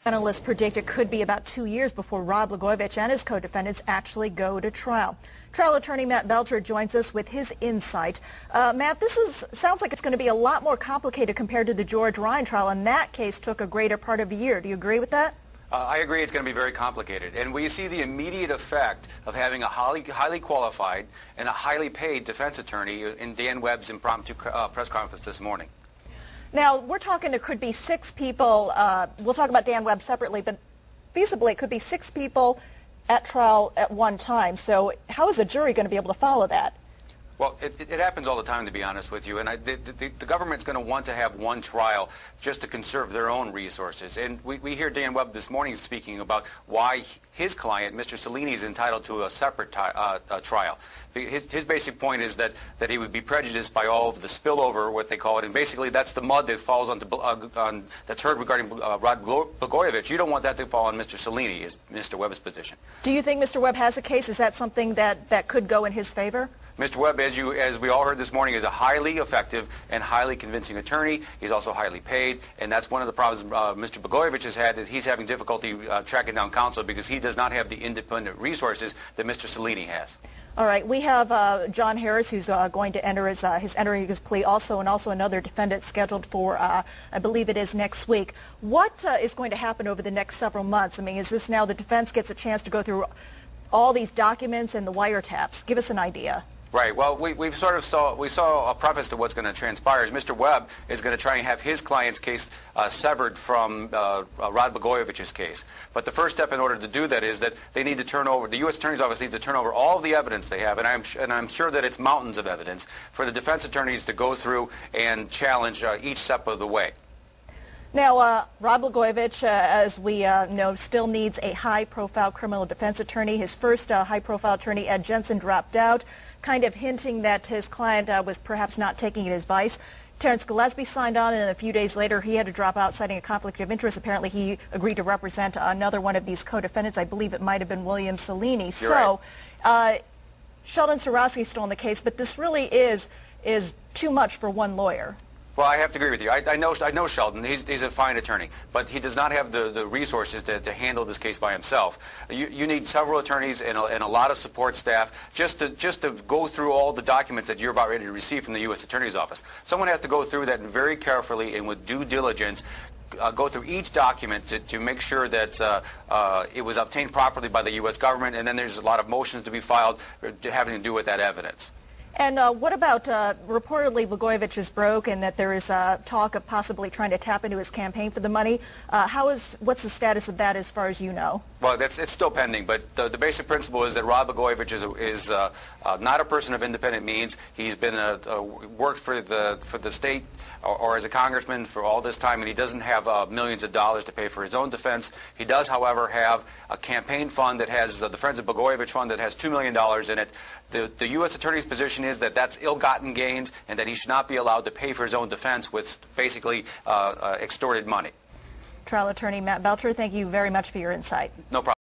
Analysts predict it could be about 2 years before Rod Blagojevich and his co-defendants actually go to trial. Trial attorney Matt Belcher joins us with his insight. Matt, sounds like it's going to be a lot more complicated compared to the George Ryan trial, and that case took a greater part of a year. Do you agree with that? I agree it's going to be very complicated, and we see the immediate effect of having a highly qualified and a highly paid defense attorney in Dan Webb's impromptu press conference this morning. Now, we're talking there could be 6 people. We'll talk about Dan Webb separately, but feasibly it could be 6 people at trial at one time. So how is a jury going to be able to follow that? Well, it happens all the time, to be honest with you, and the government's going to want to have one trial just to conserve their own resources. And we hear Dan Webb this morning speaking about why his client, Mr. Cellini, is entitled to a separate trial. His basic point is that he would be prejudiced by all of the spillover, what they call it, and basically that's the mud that falls on that's heard regarding Rod Blagojevich. You don't want that to fall on Mr. Cellini, is Mr. Webb's position. Do you think Mr. Webb has a case? Is that something that could go in his favor? Mr. Webb, as we all heard this morning, is a highly effective and highly convincing attorney. He's also highly paid, and that's one of the problems Mr. Blagojevich has had, is he's having difficulty tracking down counsel because he does not have the independent resources that Mr. Cellini has. All right, we have John Harris, who's going to enter his entering his plea, and also another defendant scheduled for, I believe it is next week. What is going to happen over the next several months? I mean, is this now the defense gets a chance to go through all these documents and the wiretaps? Give us an idea. Right. Well, we saw a preface to what's going to transpire. Is Mr. Webb is going to try and have his client's case severed from Rod Blagojevich's case. But the first step in order to do that is that they need to turn over, the U.S. Attorney's Office needs to turn over all of the evidence they have, and I'm sure that it's mountains of evidence, for the defense attorneys to go through and challenge each step of the way. Now, Rod Blagojevich, as we know, still needs a high-profile criminal defense attorney. His first high-profile attorney, Ed Jensen, dropped out, kind of hinting that his client was perhaps not taking his advice. Terrence Gillespie signed on, and a few days later he had to drop out, citing a conflict of interest. Apparently he agreed to represent another one of these co-defendants. I believe it might have been William Cellini. You're right. Sheldon Sarosky is still in the case, but this really is too much for one lawyer. Well, I have to agree with you. I know Sheldon. He's a fine attorney, but he does not have the resources to handle this case by himself. You need several attorneys and a lot of support staff just to go through all the documents that you're about ready to receive from the U.S. Attorney's Office. Someone has to go through that very carefully and with due diligence. Go through each document to make sure that it was obtained properly by the U.S. government, and then there's a lot of motions to be filed having to do with that evidence. And what about reportedly Blagojevich is broke, and that there is talk of possibly trying to tap into his campaign for the money? What's the status of that as far as you know? Well, it's still pending, but the basic principle is that Rod Blagojevich is not a person of independent means. He's been worked for the state or as a congressman for all this time, and he doesn't have millions of dollars to pay for his own defense. He does, however, have a campaign fund that has the Friends of Blagojevich fund that has $2 million in it. The U.S. Attorney's position is that that's ill-gotten gains and that he should not be allowed to pay for his own defense with basically extorted money. Trial attorney Matt Belcher, thank you very much for your insight. No problem.